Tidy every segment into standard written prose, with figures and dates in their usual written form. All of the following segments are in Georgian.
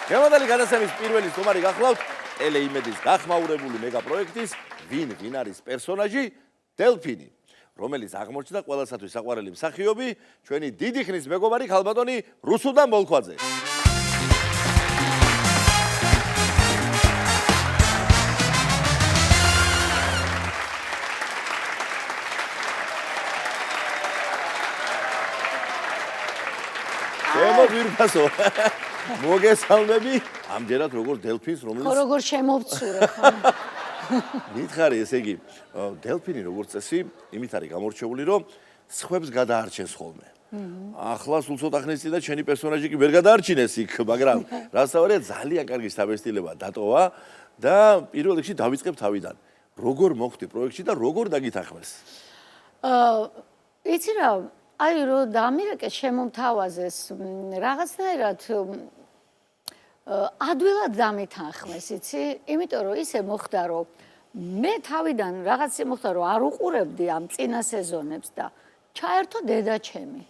გემოდელი გადაცემის პირველი სტუმარი გახლავთ ტელეიმედის გახმაურებული მეგაპროექტის ვინ არის პერსონაჟი დელფინი, რომელიც აღმოჩნდა ყველასათვის საყვარელი მსახიობი, ჩვენი დიდი ხნის მეგობარი ქალბატონი რუსუდან ბოლქვაძე. შემოგვირფასო. მოგესალმები, ამჯერად როგორ დელფინს, რომელიც როგორ შემოვცურე ხო? მითხარი, ესე იგი, დელფინი როგორც წესი, იმით არის გამორჩეული, რომ სხვებს გადაარჩენს ხოლმე. ახლა სულ ცოტა ხნის წინ და ჩვენი პერსონაჟი კი ვერ გადაარჩინეს იქ, მაგრამ რასაკვირია, ძალიან კარგი საბესტილება დატოვა და პირველ რიგში დავიწყებ თავიდან. როგორ მოხვდი პროექტში და როგორ დაგითანხმეს? იცი რა, აი რომ დამირეკეს შემომთავაზეს რაღაცნაირად ადვილად დამითანხმეს, იცი? იმიტომ რომ ისე მოხდა, რომ მე თავიდან რაღაც მოხდა, რომ არ უყურებდი ამ წინა სეზონებს და ჩაერთო დედაჩემი.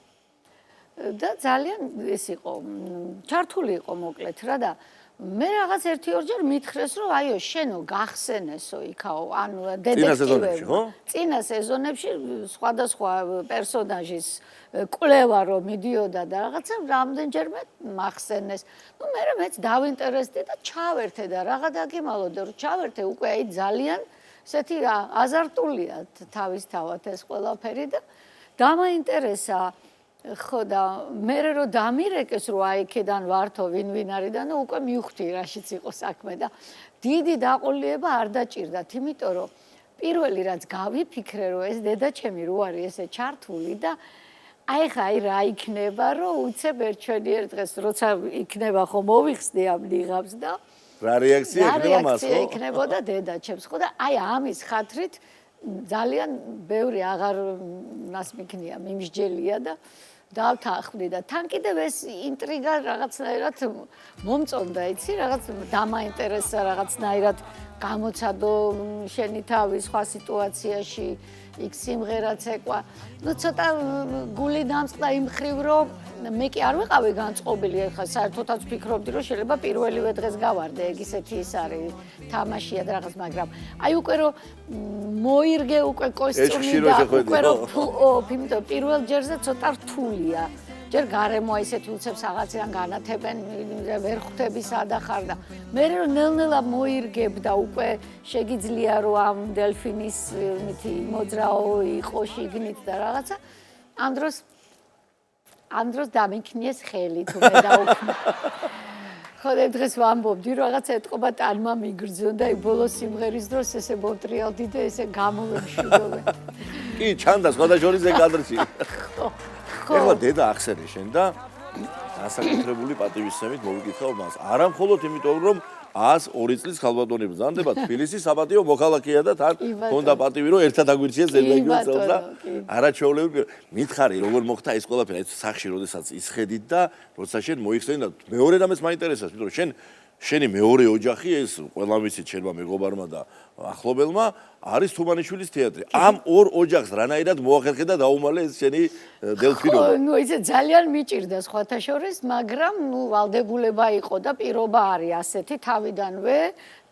და ძალიან ეს იყო, ჩართული იყო მოკლედ რა და მე რაღაც 1-2 მითხრეს, რომ აიო, შენო გახსენესო იქაო, ანუ დეტექტივები. წინა სეზონებში სხვადასხვა პერსონაჟის კვლევა რომ მიდიოდა და რაღაცა რამდენჯერმე მახსენეს. ნუ მეც დავინტერესდი და ჩავერთე და რაღა დაგიმალოდე, რომ ჩავერთე უკვე აი ძალიან ესეთი აზარტულია თავისთავად ეს ყველაფერი და დამაინტერესა ხო და მე რომ დამირეკეს რომ აი იქიდან ვართო ვინ არის და ნუ უკვე მივხვდი რაშიც იყო საქმე და დიდი დაყოლიება არ დაჭირდათ, იმიტომ რომ პირველი რაც გავიფიქრე რომ ეს დედაჩემი რო არის ესე ჩართული და აი ხა აი რა იქნება რომ უცებ ერთ დღეს როცა იქნება ხო მოვიხსნე ამ ნიღაბს და რა რეაქცია იქნება მას ხო? რა რეაქცია იქნებოდა დედაჩემს ხო და აი ამის ხათრით ძალიან ბევრი აღარ ნასმიქნია მიმსჯელია და დავთანხმდი და თან კიდევ ეს ინტრიგა რაღაცნაირად მომწონდა, იცი, რაღაც დამაინტერესა რაღაცნაირად გამოცადო შენი თავი სხვა სიტუაციაში იქ სიმღერაც ეკვა. ნუ ცოტა გული დამწყდა იმ ხრივ, რომ მე კი არ ვიყავი განწყობილი, ხა საერთოდაც ვფიქრობდი, რომ შეიძლება პირველივე დღეს გავარდე, ეგ ისეთი ის არის თამაშია და რაღაც, მაგრამ აი უკვე რომ მოირგე უკვე კოსტიუმი და უკვე რომ იმიტომ პირველ ჯერზე ცოტა რთულია. ჯერ გარემო ისეთი უცებ რაღაციდან განათებენ, ვერ ხვდები სადა ხარ და მე რომ ნელ-ნელა მოირგებ და უკვე შეგიძლია რომ ამ დელფინის მითი მოძრაო იყო შიგნით და რაღაცა ამ დროს დამიქნიეს ხელი თუ მე დაუქმე. ხო და დღეს ვამბობდი რომ რაღაც ეთყობა ტანმა მიგრძნო და ბოლოს სიმღერის დროს ესე მომტრიალდი და ესე გამოვემშვიდობე. კი, ჩანდა სხვადასხვა ზე კადრში. ეხლა დედა ახსენე შენ და დასაკუთრებული პატივისცემით მოვიკითხავ მას. არა მხოლოდ იმიტომ რომ 102 წლის ქალბატონი ბრძანდება თბილისის საპატიო მოქალაქეა და თან ჰქონდა პატივი რომ ერთად აგვირჩიეს ზედმეტი წელს და არაჩვეულებრივი. მითხარი როგორ მოხდა ეს ყველაფერი ეს სახში როდესაც ისხედით და როცა შენ მოიხსენი და მეორე რამეს მაინტერესებს, იმიტომ რომ შენი მეორე ოჯახი ეს ყველა ვიცით შენმა მეგობარმა და ახლობელმა არის თუმანიშვილის თეატრი. ამ ორ ოჯახს რანაირად მოახერხე და დაუმალე ეს შენი დელფინობა? ნუ ისე ძალიან მიჭირდა სხვათა შორის, მაგრამ ნუ ვალდებულება იყო და პირობა არის ასეთი თავიდანვე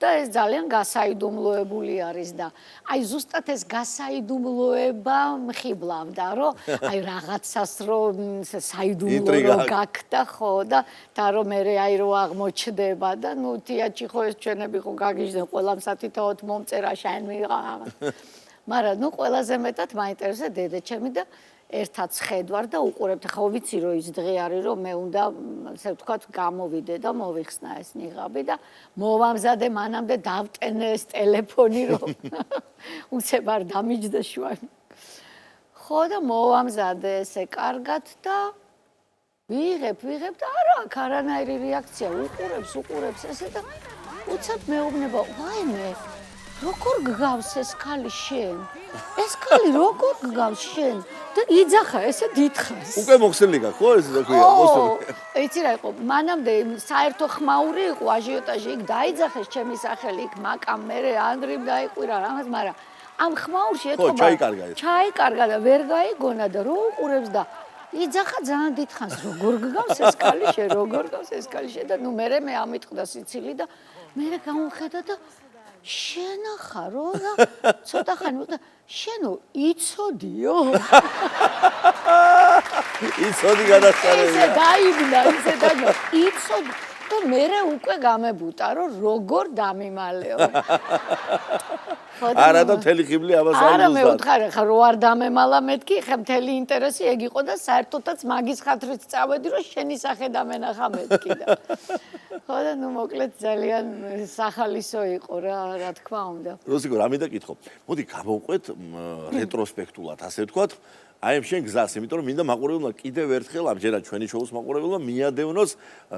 და ეს ძალიან გასაიდუმლოებული არის და აი ზუსტად ეს გასაიდუმლოება მხიბლავდა, რომ აი რაღაცას რომ საიდუმლო რო გაქდა ხო და რომ მე აი რო აღმოჩნდება და ნუ თეატრში ხო ეს ჩვენები ხო გაგიჟდნენ ყველამ სათითაოდ მომწერა შენ მიღა. მაგრამ ნუ ყველაზე მეტად მაინტერესა დედაჩემი და ერთად ხედვარ და უყურებთ. ხო ვიცი რომ ის დღე არის რომ მე უნდა ასე ვთქვათ გამოვიდე და მოვიხსნა ეს ნიღაბი და მოვამზადე მანამდე დავტენე ეს ტელეფონი რომ უცებ არ დამიჯდა შუა. ხო და მოვამზადე ესე კარგად და ვიღებ და არა აქ არანაირი რეაქცია უყურებს ესე და უცებ მეუბნება ვაიმე როგორ გგავს ეს ქალი შენ? ეს ქალი როგორ გგავს შენ? და იძახა ესე დიდხანს. უკვე მოხსენილი გაქვს ხო ეს დაქვია მოსული. იცი რა იყო, მანამდე საერთო ხმაური იყო აჟიოტაჟი, იქ დაიძახეს ჩემი სახელი, იქ მაკამ მე ანდრიმ დაიყვირა რაღაც, მაგრამ ამ ხმაურში ეთქობა. ხო, ჩაიკარგა. ჩაიკარგა და ვერ გაიგონა და რო უყურებს და იძახა ძალიან დიდხანს, როგორ გგავს ეს კალიშე, როგორ გგავს ეს კალიშე და ნუ მე ამიტყდა სიცილი და მე გამოვხედა და შენახარო და ცოტა ხანი ვიყო შენო იცოდიო? იცოდი გადასწრებული. ისე დაიბნა, ისე დაიბნა. იცოდი და მე უკვე გამებუტა რომ როგორ დამიმალეო. არა და მთელი ხიბლი ამას არ არა მე ვთხარ ხა რო არ დამემალა მეთქი ხა მთელი ინტერესი ეგ იყო და საერთოდაც მაგის ხათრით წავედი რომ შენი სახე დამენახა მეთქი და ხო და ნუ მოკლედ ძალიან სახალისო იყო რა თქმა უნდა. როზიკო რა მინდა კითხო. მოდი გავუყვეთ რეტროსპექტულად ასე ვთქვათ. აი ამ შენ გზას, იმიტომ რომ მინდა მაყურებელმა კიდევ ერთხელ ამჯერად ჩვენი შოუს მაყურებელმა მიადევნოს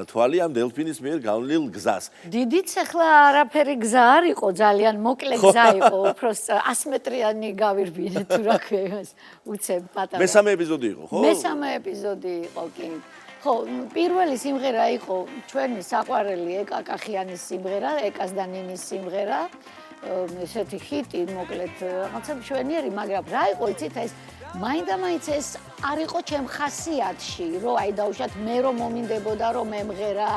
თვალი ამ დელფინის მიერ გავლილ გზას. დიდიც ახლა არაფერი გზა არ იყო, ძალიან მოკლე გზა იყო, უფრო 100 მეტრიანი გავირბინე თუ რა ქვია ეს უცებ პატარა. მესამე ეპიზოდი იყო, ხო? მესამე ეპიზოდი იყო, კი. ხო, პირველი სიმღერა იყო ჩვენი საყვარელი ეკა კახიანის სიმღერა, ეკას და ნინის სიმღერა. ესეთი ჰიტი, მოკლედ, რაღაცა მშვენიერი, მაგრამ რა იყო, იცით, ეს მაინდა-მაინც ეს არ იყო ჩემ ხასიათში, რომ აი დაუშვათ მე რომ მომინდებოდა რომ მემღერა,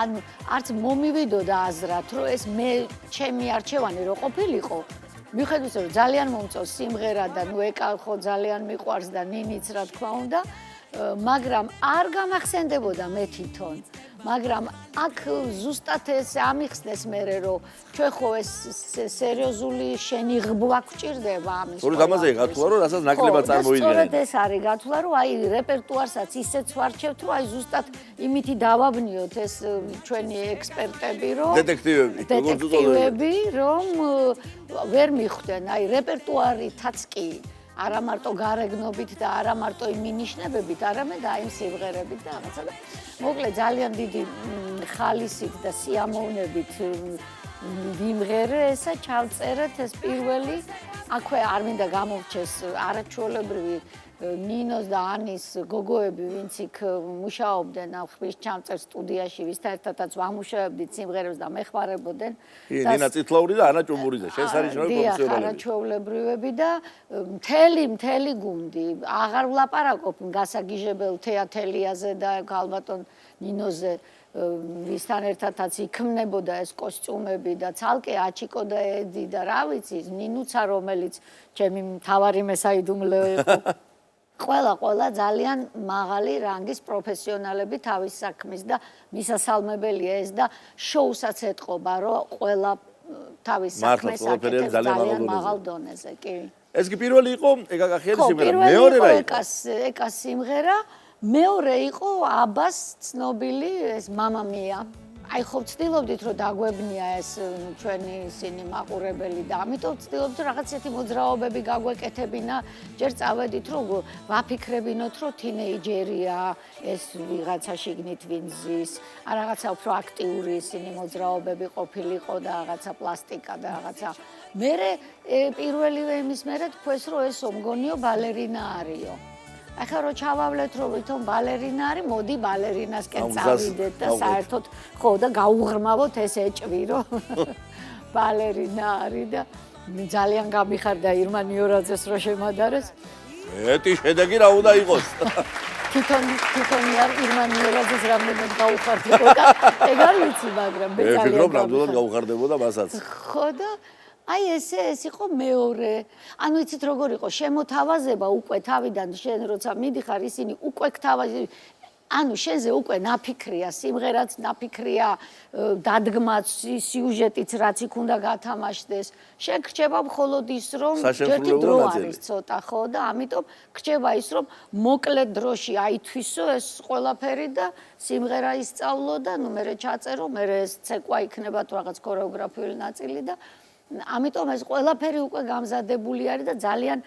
ან არც მომივიდოდა აზრად, რომ ეს მე ჩემი არჩევანი რო ყოფილიყო. მიუხედავად რომ ძალიან მომწონს სიმღერა და ნუ ეკა ხო ძალიან მიყვარს და ნინიც რა თქმა უნდა, მაგრამ არ გამახსენდებოდა მე თვითონ. მაგრამ აქ ზუსტად ეს ამიხსნეს მე რომ ჩვენ ხო ეს სერიოზული შენიღბვა გვჭირდება ამის. სწორედ ამაზე გათვლა რომ რასაც ნაკლებად წარმოიდგინე. სწორედ ეს არის გათვლა რომ აი რეპერტუარსაც ისეც ვარჩევთ რომ აი ზუსტად იმითი დავაბნიოთ ეს ჩვენი ექსპერტები რომ დეტექტივები რომ ვერ მიხვდნენ აი რეპერტუარითაც კი არა მარტო გარეგნობით და არა მარტო იმ მინიშნებებით, არამედ აი იმ სიმღერებით და რაღაცა და მოკლედ ძალიან დიდი ხალისით და სიამოვნებით ვიმღერე ესა ჩავწერეთ ეს პირველი აქვე არ მინდა გამოვჩეს არაჩვეულებრივი ნინოს და ანის გოგოები ვინც იქ მუშაობდნენ ამ ხმის ჩამწერ სტუდიაში ვისთან ერთადაც ვამუშავებდით სიმღერებს და მეხმარებოდნენ ნინა წითლაური და ანა ჭუმბურიძე შესანიშნავი პროფესიონალები არაჩვეულებრივები და მთელი გუნდი აღარ ვლაპარაკობ გასაგიჟებელ თეატელიაზე და ალბათონ ნინოზე ვისთან ერთადაც იქმნებოდა ეს კოსტიუმები და ცალკე აჩიკო და ედი და რა ვიცი ნინუცა რომელიც ჩემი მთავარი მესაიდუმლე იყო ყველა ძალიან მაღალი რანგის პროფესიონალები თავის საქმის და მისასალმებელია ეს და შოუსაც ეთყობა რომ ყველა თავის საქმეს აკეთებს ძალიან მაღალ დონეზე კი ეს კი პირველი იყო ეკა კახიანის სიმღერა მეორე რა იყო ეკა სიმღერა მეორე იყო აბას ცნობილი ეს მამამია აი ხო ვცდილობდით რომ დაგვებნია ეს ჩვენი ისინი მაყურებელი და ამიტომ ვცდილობთ რომ რაღაც ისეთი მოძრაობები გაგვეკეთებინა ჯერ წავედით რომ ვაფიქრებინოთ რომ თინეიჯერია ეს ვიღაცა შიგნით ვინზის რაღაცა უფრო აქტიური ისინი მოძრაობები ყოფილიყო და რაღაცა პლასტიკა და რაღაცა მერე პირველივე იმის მერე თქვეს რომ ესო მგონიო ბალერინა არისო ახლა რო ჩავავლეთ რომ ვითომ ბალერინა არის, მოდი ბალერინასკენ წავიდეთ და საერთოდ ხო და გაუღრმავოთ ეს ეჭვი რომ ბალერინა არის და ძალიან გამიხარდა ირმა ნიორაძეს რო შემადარეს. ეტი შედეგი რა უნდა იყოს? თვითონ ირმა ნიორაძეს რამდენად გაუხარდებოდა და ეგ არ ვიცი, მაგრამ მე ძალიან ვფიქრობ ნამდვილად გაუხარდებოდა მასაც. ხო და აი ეს იყო მეორე. ანუ იცით როგორ იყო შემოთავაზება უკვე თავიდან შენ როცა მიდიხარ ისინი უკვე გთავაზები ანუ შენზე უკვე ნაფიქრია სიმღერაც ნაფიქრია დადგმაც სიუჟეტიც რაც იქ უნდა გათამაშდეს შენ გრჩება მხოლოდ ის რომ ერთი დრო არის ცოტა ხო და ამიტომ გრჩება ის რომ მოკლე დროში აითვისო ეს ყველაფერი და სიმღერა ისწავლო და ნუ მე ჩაწერო მე ეს ცეკვა იქნება თუ რაღაც ქორეოგრაფიული ნაწილი და ამიტომ ეს ყველაფერი უკვე გამზადებული არის და ძალიან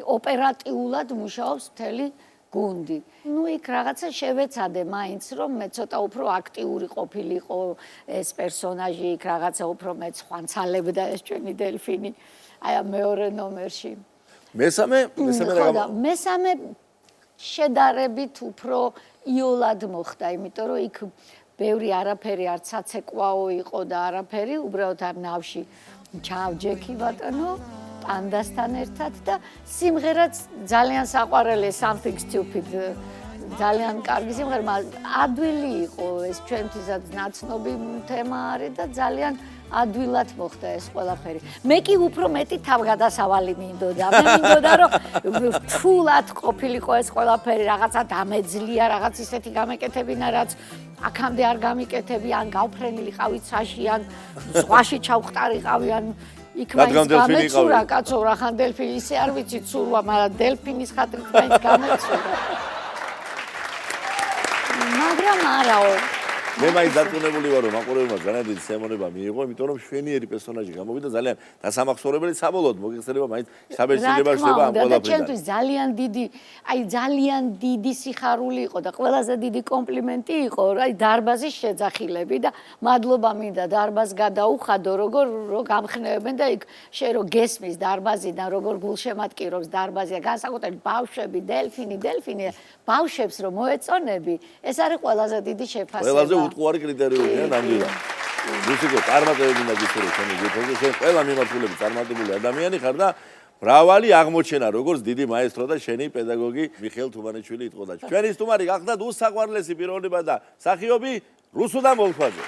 ოპერატიულად მუშაობს მთელი გუნდი. ნუ იქ რაღაცა შევეცადე მაინც რომ მე ცოტა უფრო აქტიური ყოფილიყო ეს პერსონაჟი იქ რაღაცა უფრო მე ხვანცალებდა ეს ჩვენი დელფინი აი ამ მეორე ნომერში. მესამე მესამე შედარებით უფრო იოლად მოხდა, იმიტომ რომ იქ ბევრი არაფერი არც საცეკვაო იყო და არაფერი უბრალოდ არ ნავში ჩავჯექი ბატონო პანდასთან ერთად და სიმღერაც ძალიან საყვარელი Something Stupid ძალიან კარგი სიმღერა, ადვილი იყო ეს ჩვენთვისაც ნაცნობი თემა არის და ძალიან ადვილად მოხდა ეს ყველაფერი. მე კი უფრო მეტი თავგადასავალი მინდოდა. მე მინდოდა რომ რთულად ყოფილიყო ეს ყველაფერი, რაღაცა დამეძლია, რაღაც ისეთი გამეკეთებინა, რაც აქამდე არ გამიკეთებიან, გავფრენილიყავით საში ან ზღვაში ჩავხტარიყავი ან იქ მაინც გამეცურა კაცო, რახან დელფინი ისე არ ვიცი ცურვა, მაგრამ დელფინის ხატრით მაინც გამეცურა. მაგრამ არაო მე მაინც დარწმუნებული ვარ რომ მაყურებელმა ძალიან დიდი სიამოვნება მიიღო, იმიტომ რომ შვენიერი პერსონაჟი გამოვიდა ძალიან დასამახსოვრებელი საბოლოოდ მოგეხსენება მაინც საბერძნდება შება ამ ყველაფერთან. ჩემთვის ძალიან დიდი სიხარული იყო და ყველაზე დიდი კომპლიმენტი იყო, აი დარბაზის შეძახილები და მადლობა მინდა დარბაზს გადაუხადო, როგორ გამხნევებენ და იქ შენ რო გესმის დარბაზიდან როგორ გულშემატკივრობს დარბაზია, განსაკუთრებით ბავშვები, დელფინი, ბავშვებს რომ მოეწონები, ეს არის ყველაზე დიდი შეფასება. უტყუარი კრიტერიუმია ნამდვილად. მუსიკო წარმატებები უნდა გიცხოვრო თქვენი გითხოვდა შენ ყველა მიმართულებით წარმატებული ადამიანი ხარ და მრავალი აღმოჩენა როგორც დიდი მაესტრო და შენი პედაგოგი მიხეილ თუმანიშვილი იტყოდა. ჩვენი სტუმარი გახდათ უსაყვარლესი პიროვნება და მსახიობი რუსუდან ბოლქვაძე.